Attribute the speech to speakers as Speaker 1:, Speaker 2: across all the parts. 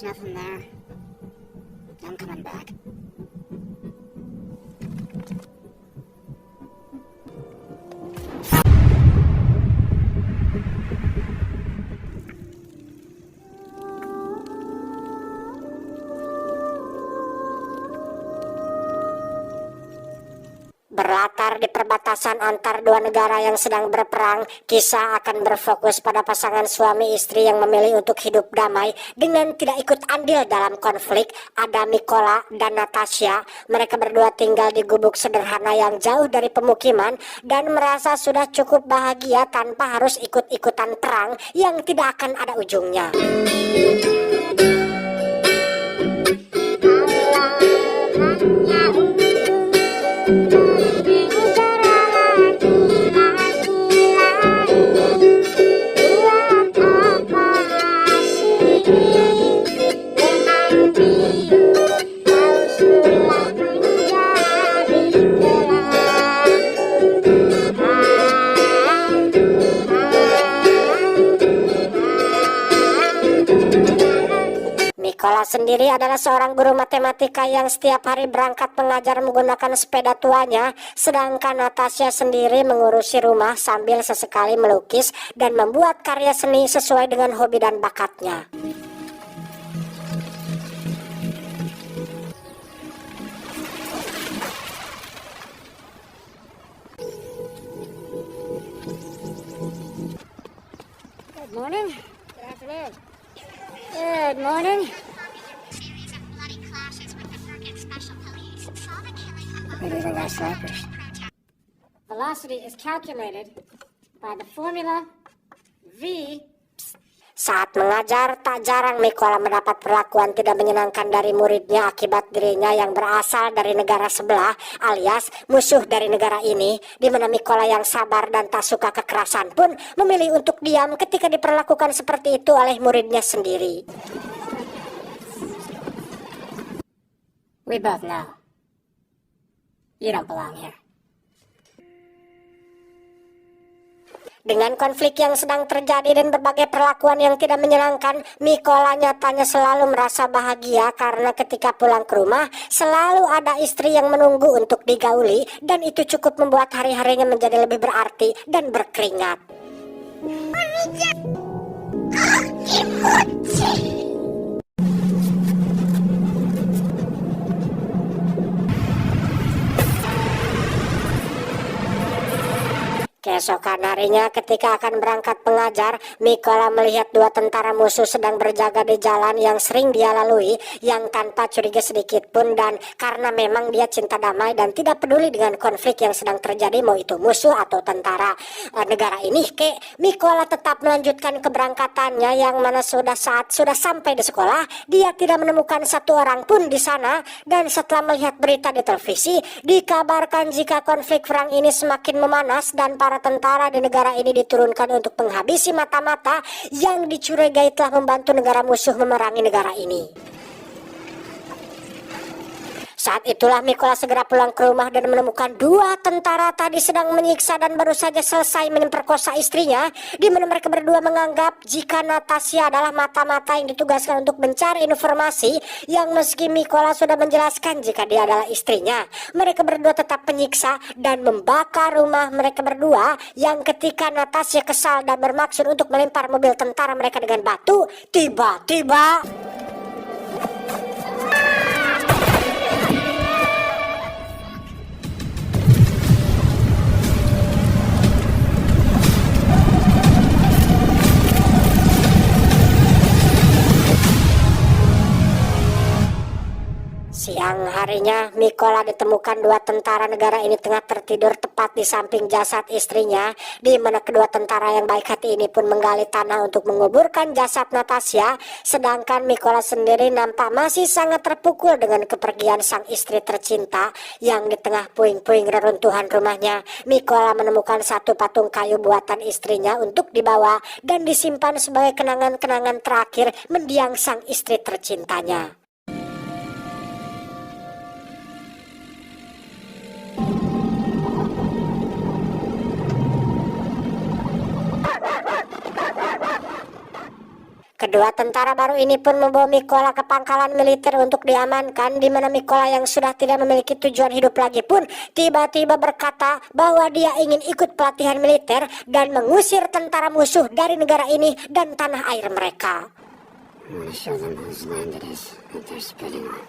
Speaker 1: There's nothing there. I'm coming back.
Speaker 2: Berlatar di perbatasan antar dua negara yang sedang berperang, kisah akan berfokus pada pasangan suami istri yang memilih untuk hidup damai dengan tidak ikut andil dalam konflik. Ada Mikola dan Natasha. Mereka berdua tinggal di gubuk sederhana yang jauh dari pemukiman dan merasa sudah cukup bahagia tanpa harus ikut-ikutan perang yang tidak akan ada ujungnya. Mikola sendiri adalah seorang guru matematika yang setiap hari berangkat mengajar menggunakan sepeda tuanya, sedangkan Natasha sendiri mengurusi rumah sambil sesekali melukis dan membuat karya seni sesuai dengan hobi dan bakatnya.
Speaker 1: Good morning. Good afternoon. Good morning. Maybe they got snipers. Velocity is calculated by the formula V.
Speaker 2: Saat mengajar, tak jarang Mikola mendapat perlakuan tidak menyenangkan dari muridnya akibat dirinya yang berasal dari negara sebelah, alias musuh dari negara ini, di mana Mikola yang sabar dan tak suka kekerasan pun memilih untuk diam ketika diperlakukan seperti itu oleh muridnya sendiri.
Speaker 1: We both know. You don't belong here.
Speaker 2: Dengan konflik yang sedang terjadi dan berbagai perlakuan yang tidak menyenangkan, Mikola nyatanya selalu merasa bahagia karena ketika pulang ke rumah selalu ada istri yang menunggu untuk digauli, dan itu cukup membuat hari-harinya menjadi lebih berarti dan berkeringat. Keesokan harinya ketika akan berangkat mengajar, Mikola melihat dua tentara musuh sedang berjaga di jalan yang sering dia lalui yang tanpa curiga sedikit pun, dan karena memang dia cinta damai dan tidak peduli dengan konflik yang sedang terjadi, mau itu musuh atau tentara negara ini, Mikola tetap melanjutkan keberangkatannya, yang mana sudah sampai di sekolah dia tidak menemukan satu orang pun di sana. Dan setelah melihat berita di televisi, dikabarkan jika konflik perang ini semakin memanas dan para tentara di negara ini diturunkan untuk menghabisi mata-mata yang dicurigai telah membantu negara musuh memerangi negara ini. Saat itulah Mikola segera pulang ke rumah dan menemukan dua tentara tadi sedang menyiksa dan baru saja selesai memperkosa istrinya, di mana mereka berdua menganggap jika Natasha adalah mata-mata yang ditugaskan untuk mencari informasi, yang meski Mikola sudah menjelaskan jika dia adalah istrinya, mereka berdua tetap menyiksa dan membakar rumah mereka berdua, yang ketika Natasha kesal dan bermaksud untuk melempar mobil tentara mereka dengan batu, tiba-tiba siang harinya, Mikola ditemukan dua tentara negara ini tengah tertidur tepat di samping jasad istrinya, di mana kedua tentara yang baik hati ini pun menggali tanah untuk menguburkan jasad Natasha, sedangkan Mikola sendiri nampak masih sangat terpukul dengan kepergian sang istri tercinta. Yang di tengah puing-puing reruntuhan rumahnya, Mikola menemukan satu patung kayu buatan istrinya untuk dibawa dan disimpan sebagai kenangan-kenangan terakhir mendiang sang istri tercintanya. Kedua tentara baru ini pun membawa Mikola ke pangkalan militer untuk diamankan, di mana Mikola yang sudah tidak memiliki tujuan hidup lagi pun tiba-tiba berkata bahwa dia ingin ikut pelatihan militer dan mengusir tentara musuh dari negara ini dan tanah air mereka.
Speaker 1: I'm gonna show them whose land it is that they're spitting on.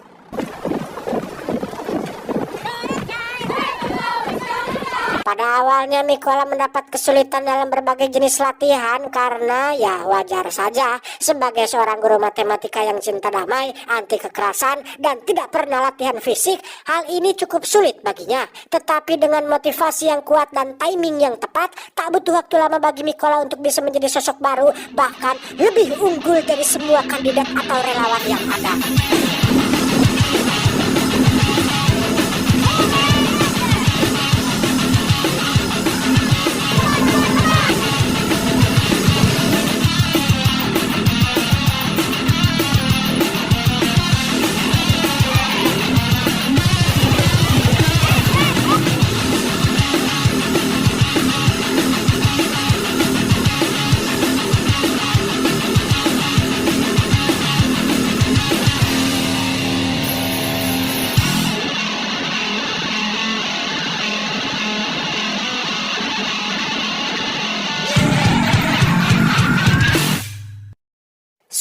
Speaker 2: Pada awalnya Mikola mendapat kesulitan dalam berbagai jenis latihan karena ya wajar saja sebagai seorang guru matematika yang cinta damai, anti kekerasan, dan tidak pernah latihan fisik, hal ini cukup sulit baginya. Tetapi dengan motivasi yang kuat dan timing yang tepat, tak butuh waktu lama bagi Mikola untuk bisa menjadi sosok baru, bahkan lebih unggul dari semua kandidat atau relawan yang ada.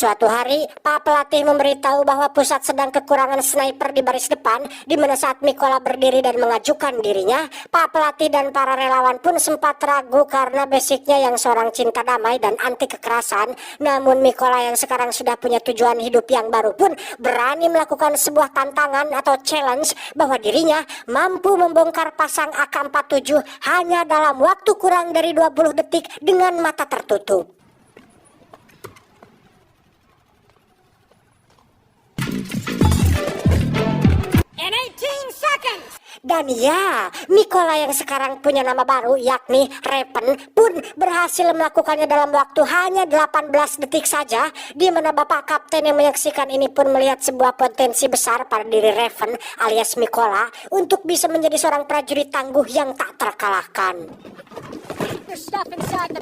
Speaker 2: Suatu hari, Pak Pelatih memberitahu bahwa pusat sedang kekurangan sniper di baris depan, di mana saat Mikola berdiri dan mengajukan dirinya, Pak Pelatih dan para relawan pun sempat ragu karena basicnya yang seorang cinta damai dan anti kekerasan. Namun Mikola yang sekarang sudah punya tujuan hidup yang baru pun berani melakukan sebuah tantangan atau challenge bahwa dirinya mampu membongkar pasang AK-47 hanya dalam waktu kurang dari 20 detik dengan mata tertutup.
Speaker 1: In 18 seconds!
Speaker 2: Dan ya, Mikola yang sekarang punya nama baru yakni Raven pun berhasil melakukannya dalam waktu hanya 18 detik saja, di mana Bapak Kapten yang menyaksikan ini pun melihat sebuah potensi besar pada diri Raven alias Mikola untuk bisa menjadi seorang prajurit tangguh yang tak terkalahkan.
Speaker 1: There's stuff inside the...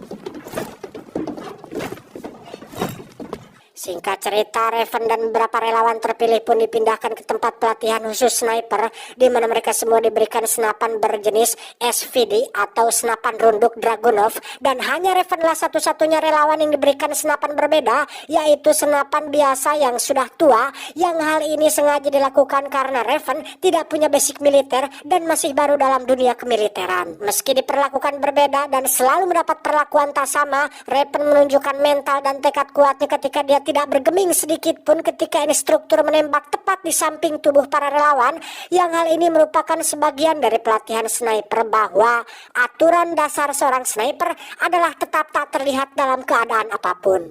Speaker 2: Singkat cerita, Raven dan beberapa relawan terpilih pun dipindahkan ke tempat pelatihan khusus sniper, di mana mereka semua diberikan senapan berjenis SVD atau senapan runduk Dragunov, dan hanya Ravenlah satu-satunya relawan yang diberikan senapan berbeda, yaitu senapan biasa yang sudah tua, yang hal ini sengaja dilakukan karena Raven tidak punya basic militer dan masih baru dalam dunia kemiliteran. Meski diperlakukan berbeda dan selalu mendapat perlakuan tak sama, Raven menunjukkan mental dan tekad kuatnya ketika dia tidak bergeming sedikit pun ketika instruktur menembak tepat di samping tubuh para relawan, yang hal ini merupakan sebagian dari pelatihan sniper bahwa aturan dasar seorang sniper adalah tetap tak terlihat dalam keadaan apapun.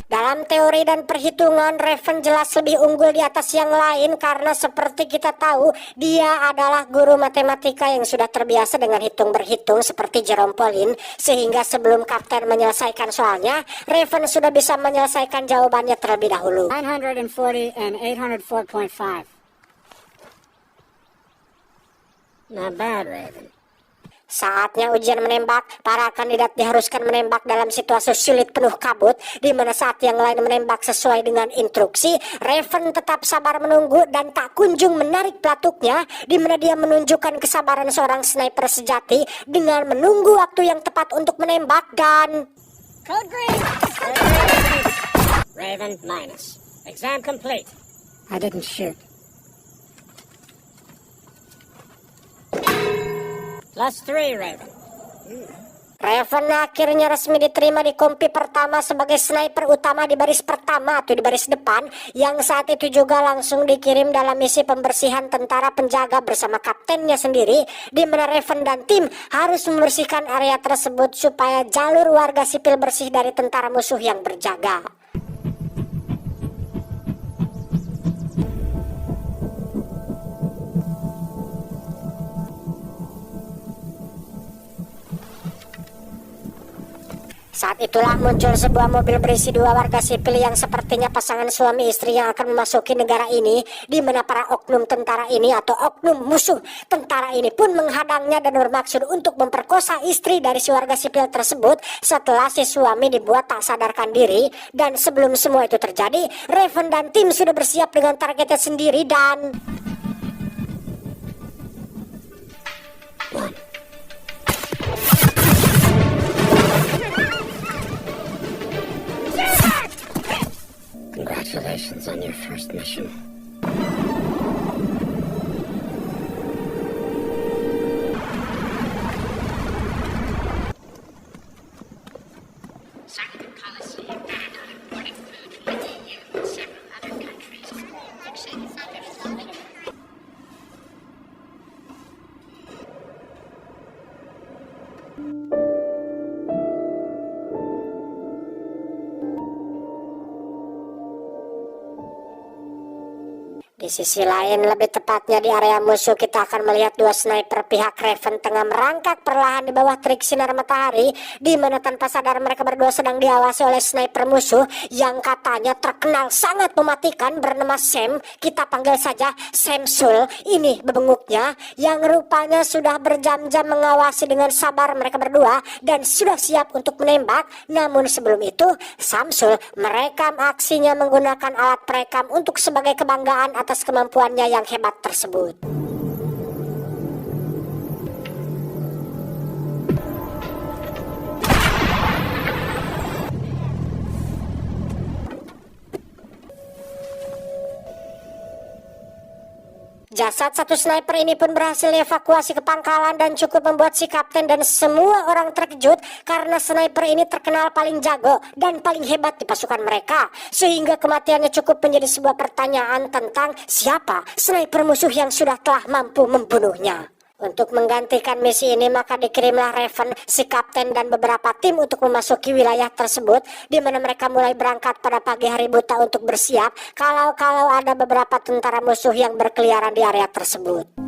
Speaker 2: Dalam teori dan perhitungan, Raven jelas lebih unggul di atas yang lain karena seperti kita tahu, dia adalah guru matematika yang sudah terbiasa dengan hitung-berhitung seperti Jerome Pauline, sehingga sebelum Kapten menyelesaikan soalnya, Raven sudah bisa menyelesaikan jawabannya terlebih dahulu.
Speaker 1: 940 and 804.5. Not bad, Raven.
Speaker 2: Saatnya ujian menembak, para kandidat diharuskan menembak dalam situasi sulit penuh kabut, di mana saat yang lain menembak sesuai dengan instruksi, Raven tetap sabar menunggu dan tak kunjung menarik pelatuknya, di mana dia menunjukkan kesabaran seorang sniper sejati dengan menunggu waktu yang tepat untuk menembak dan...
Speaker 1: Code green! Raven minus. Exam complete. I didn't shoot. Plus 3, Raven.
Speaker 2: Raven akhirnya resmi diterima di kompi pertama sebagai sniper utama di baris pertama atau di baris depan, yang saat itu juga langsung dikirim dalam misi pembersihan tentara penjaga bersama kaptennya sendiri, di mana Raven dan tim harus membersihkan area tersebut supaya jalur warga sipil bersih dari tentara musuh yang berjaga. Saat Saat itulah muncul sebuah mobil berisi dua warga sipil yang sepertinya pasangan suami istri yang akan memasuki negara ini, di mana para oknum tentara ini atau oknum musuh tentara ini pun menghadangnya dan bermaksud untuk memperkosa istri dari si warga sipil tersebut setelah si suami dibuat tak sadarkan diri. Dan sebelum semua itu terjadi, Raven dan tim sudah bersiap dengan targetnya sendiri dan...
Speaker 1: Congratulations on your first mission.
Speaker 3: Second policy ban on importing food from the EU and several other countries.
Speaker 2: Di sisi lain, lebih tepatnya di area musuh, kita akan melihat dua sniper pihak Raven tengah merangkak perlahan di bawah terik sinar matahari, di mana tanpa sadar mereka berdua sedang diawasi oleh sniper musuh yang katanya terkenal sangat mematikan bernama Sam. Kita panggil saja Samsul. Ini bebenguknya yang rupanya sudah berjam-jam mengawasi dengan sabar mereka berdua dan sudah siap untuk menembak. Namun sebelum itu, Samsul merekam aksinya menggunakan alat perekam untuk sebagai kebanggaan atas kemampuannya yang hebat tersebut. Jasad satu sniper ini pun berhasil dievakuasi ke pangkalan dan cukup membuat si kapten dan semua orang terkejut karena sniper ini terkenal paling jago dan paling hebat di pasukan mereka, sehingga kematiannya cukup menjadi sebuah pertanyaan tentang siapa sniper musuh yang sudah telah mampu membunuhnya. Untuk menggantikan misi ini, maka dikirimlah Raven, si kapten dan beberapa tim untuk memasuki wilayah tersebut, di mana mereka mulai berangkat pada pagi hari buta untuk bersiap kalau ada beberapa tentara musuh yang berkeliaran di area tersebut.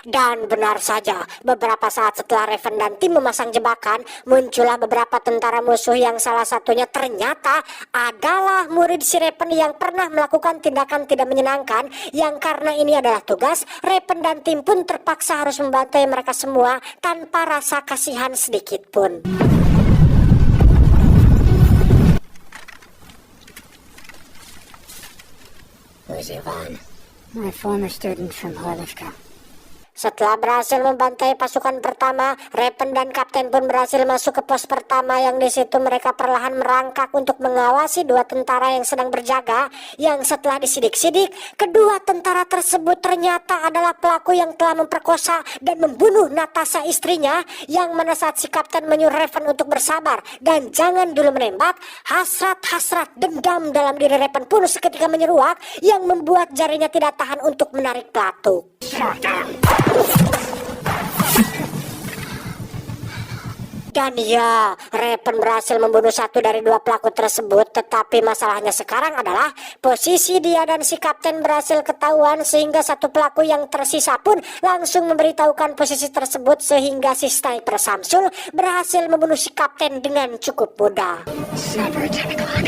Speaker 2: Dan benar saja, beberapa saat setelah Raven dan tim memasang jebakan, muncullah beberapa tentara musuh yang salah satunya ternyata adalah murid si Raven yang pernah melakukan tindakan tidak menyenangkan, yang karena ini adalah tugas, Raven dan tim pun terpaksa harus membantai mereka semua tanpa rasa kasihan sedikit pun.
Speaker 1: Who's Ivan? My former student from Horlivka.
Speaker 2: Setelah berhasil membantai pasukan pertama, Raven dan kapten pun berhasil masuk ke pos pertama, yang di situ mereka perlahan merangkak untuk mengawasi dua tentara yang sedang berjaga, yang setelah disidik-sidik, kedua tentara tersebut ternyata adalah pelaku yang telah memperkosa dan membunuh Natasha istrinya, yang mana saat si kapten menyuruh Raven untuk bersabar dan jangan dulu menembak, hasrat-hasrat dendam dalam diri Raven pun seketika menyeruak yang membuat jarinya tidak tahan untuk menarik pelatuk. Dan ya, Raven berhasil membunuh satu dari dua pelaku tersebut, tetapi masalahnya sekarang adalah posisi dia dan si kapten berhasil ketahuan, sehingga satu pelaku yang tersisa pun langsung memberitahukan posisi tersebut, sehingga si sniper Samsul berhasil membunuh si kapten dengan cukup mudah.
Speaker 1: Sniper 10 o'clock.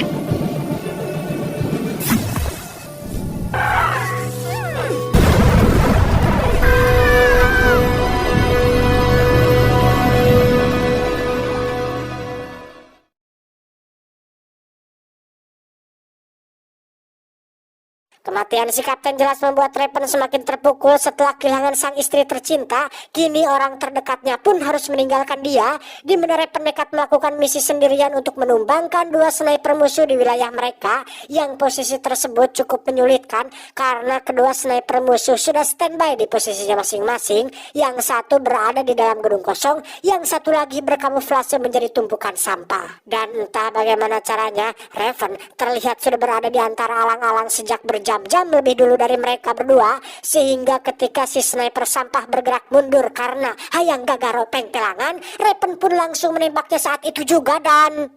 Speaker 2: Kematian si kapten jelas membuat Raven semakin terpukul setelah kehilangan sang istri tercinta. Kini orang terdekatnya pun harus meninggalkan dia, di mana Raven nekat melakukan misi sendirian untuk menumbangkan dua sniper musuh di wilayah mereka, yang posisi tersebut cukup menyulitkan karena kedua sniper musuh sudah standby di posisinya masing-masing. Yang satu berada di dalam gedung kosong, yang satu lagi berkamuflase menjadi tumpukan sampah. Dan entah bagaimana caranya, Raven terlihat sudah berada di antara alang-alang sejak berjam berjam-jam lebih dulu dari mereka berdua, sehingga ketika si sniper sampah bergerak mundur karena hayang gagaro pengpelangan, Raven pun langsung menembaknya saat itu juga dan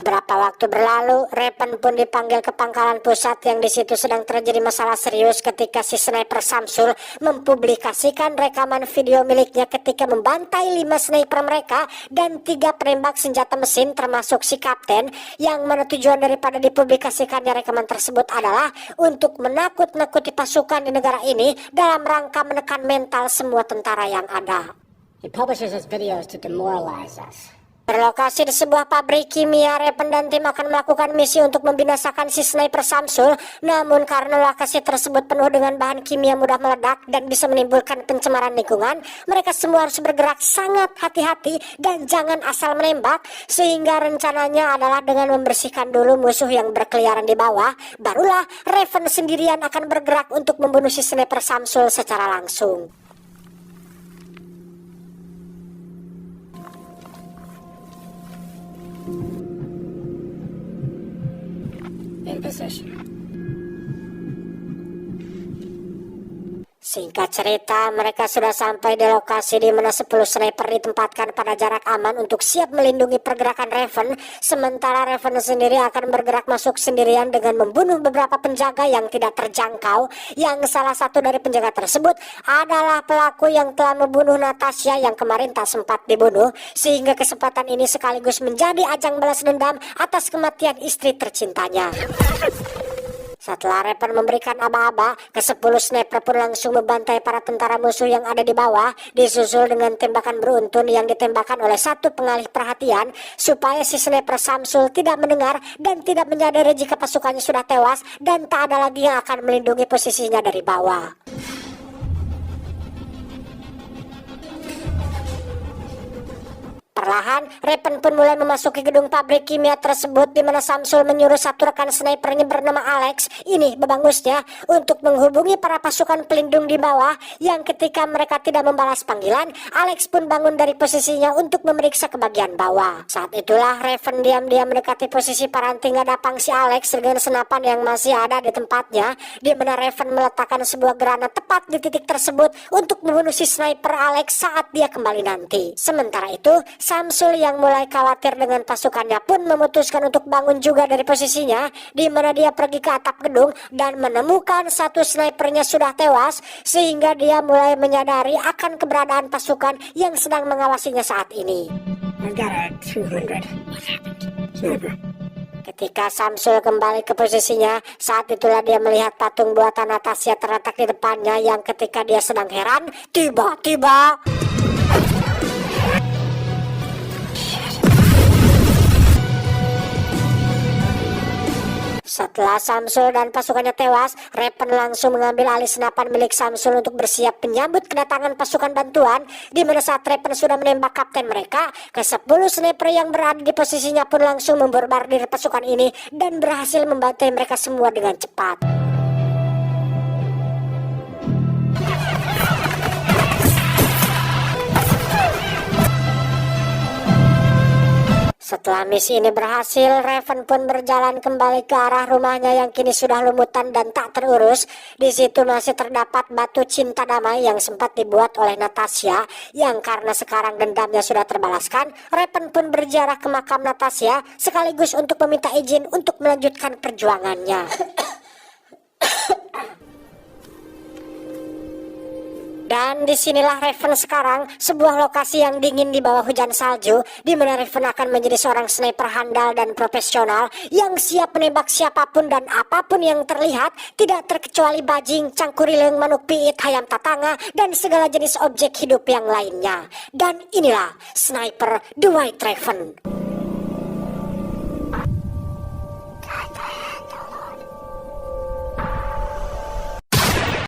Speaker 2: berapa waktu berlalu, Raven pun dipanggil ke pangkalan pusat yang di situ sedang terjadi masalah serius ketika si sniper Samsul mempublikasikan rekaman video miliknya ketika membantai 5 sniper mereka dan 3 penembak senjata mesin termasuk si kapten, yang mana tujuan daripada dipublikasikannya rekaman tersebut adalah untuk menakut-nakuti pasukan di negara ini dalam rangka menekan mental semua tentara yang ada.
Speaker 1: He publishes his videos to demoralize us.
Speaker 2: Berlokasi di sebuah pabrik kimia, Raven dan tim akan melakukan misi untuk membinasakan si sniper Samsul. Namun karena lokasi tersebut penuh dengan bahan kimia mudah meledak dan bisa menimbulkan pencemaran lingkungan, mereka semua harus bergerak sangat hati-hati dan jangan asal menembak. Sehingga rencananya adalah dengan membersihkan dulu musuh yang berkeliaran di bawah, barulah Raven sendirian akan bergerak untuk membunuh si sniper Samsul secara langsung.
Speaker 1: In position.
Speaker 2: Singkat cerita, mereka sudah sampai di lokasi di mana 10 sniper ditempatkan pada jarak aman untuk siap melindungi pergerakan Raven. Sementara Raven sendiri akan bergerak masuk sendirian dengan membunuh beberapa penjaga yang tidak terjangkau. Yang salah satu dari penjaga tersebut adalah pelaku yang telah membunuh Natasha yang kemarin tak sempat dibunuh. Sehingga kesempatan ini sekaligus menjadi ajang balas dendam atas kematian istri tercintanya. Setelah Raven memberikan aba-aba, ke-10 sniper pun langsung membantai para tentara musuh yang ada di bawah, disusul dengan tembakan beruntun yang ditembakkan oleh satu pengalih perhatian, supaya si sniper Samsul tidak mendengar dan tidak menyadari jika pasukannya sudah tewas dan tak ada lagi yang akan melindungi posisinya dari bawah. Perlahan, Raven pun mulai memasuki gedung pabrik kimia tersebut di mana Samsul menyuruh satu rekan snipernya bernama Alex, ini babangusnya, untuk menghubungi para pasukan pelindung di bawah yang ketika mereka tidak membalas panggilan, Alex pun bangun dari posisinya untuk memeriksa ke bagian bawah. Saat itulah Raven diam-diam mendekati posisi paranting adapang si Alex dengan senapan yang masih ada di tempatnya, di mana Raven meletakkan sebuah granat tepat di titik tersebut untuk membunuh si sniper Alex saat dia kembali nanti. Sementara itu, Samsul yang mulai khawatir dengan pasukannya pun memutuskan untuk bangun juga dari posisinya, di mana dia pergi ke atap gedung dan menemukan satu snipernya sudah tewas, sehingga dia mulai menyadari akan keberadaan pasukan yang sedang mengawasinya saat ini.
Speaker 1: I've got a 200. What happened? Sniper.
Speaker 2: Ketika Samsul kembali ke posisinya, saat itulah dia melihat patung buatan Natasha terletak di depannya yang ketika dia sedang heran, tiba-tiba setelah Samsul dan pasukannya tewas, Raven langsung mengambil alih senapan milik Samsul untuk bersiap menyambut kedatangan pasukan bantuan, di mana saat Raven sudah menembak kapten mereka, ke-10 sniper yang berada di posisinya pun langsung memborbardir pasukan ini dan berhasil membantai mereka semua dengan cepat. Setelah misi ini berhasil, Raven pun berjalan kembali ke arah rumahnya yang kini sudah lumutan dan tak terurus. Di situ masih terdapat batu cinta damai yang sempat dibuat oleh Natasha, yang karena sekarang dendamnya sudah terbalaskan, Raven pun berziarah ke makam Natasha sekaligus untuk meminta izin untuk melanjutkan perjuangannya. Dan disinilah Raven sekarang, sebuah lokasi yang dingin di bawah hujan salju, di mana Raven akan menjadi seorang sniper handal dan profesional yang siap menembak siapapun dan apapun yang terlihat, tidak terkecuali bajing, cangkurileng, manuk piit, hayam tatanga, dan segala jenis objek hidup yang lainnya. Dan inilah Sniper The White Raven.